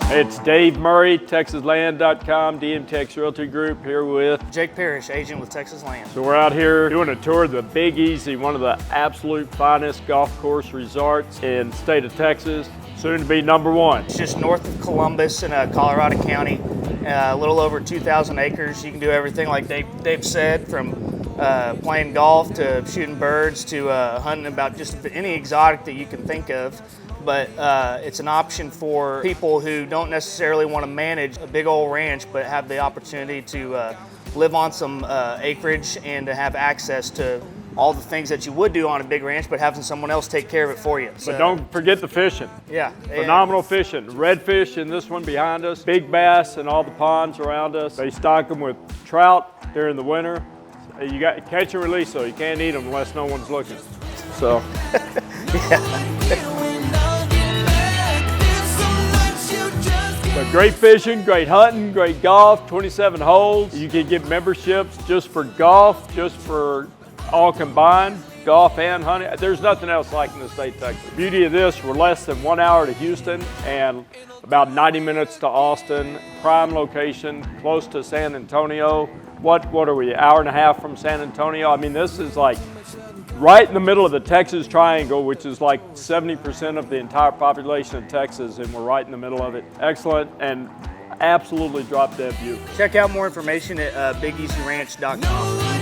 It's Dave Murray, TexasLand.com, DMTX Realty Group, here with Jake Parrish, agent with Texas Land. So we're out here doing a tour of the Big Easy, one of the absolute finest golf course resorts in the state of Texas, soon to be #1. It's just north of Columbus in Colorado County, a little over 2,000 acres. You can do everything like Dave said, from playing golf to shooting birds to hunting about just any exotic that you can think of. But it's an option for people who don't necessarily want to manage a big old ranch, but have the opportunity to live on some acreage and to have access to all the things that you would do on a big ranch, but having someone else take care of it for you. So, but don't forget the fishing. Yeah. Phenomenal fishing. Redfish in this one behind us, big bass in all the ponds around us. They stock them with trout during the winter. You got catch and release, so you can't eat them unless no one's looking. So. Yeah. But great fishing, great hunting, great golf, 27 holes. You can get memberships just for golf, just for all combined, golf and hunting. There's nothing else like in the state of Texas. The beauty of this, we're less than 1 hour to Houston and about 90 minutes to Austin. Prime location, close to San Antonio. What are we, an hour and a half from San Antonio? I mean, this is like right in the middle of the Texas Triangle, which is like 70% of the entire population of Texas, and we're right in the middle of it. Excellent and absolutely drop-dead view. Check out more information at BigEasyRanch.com.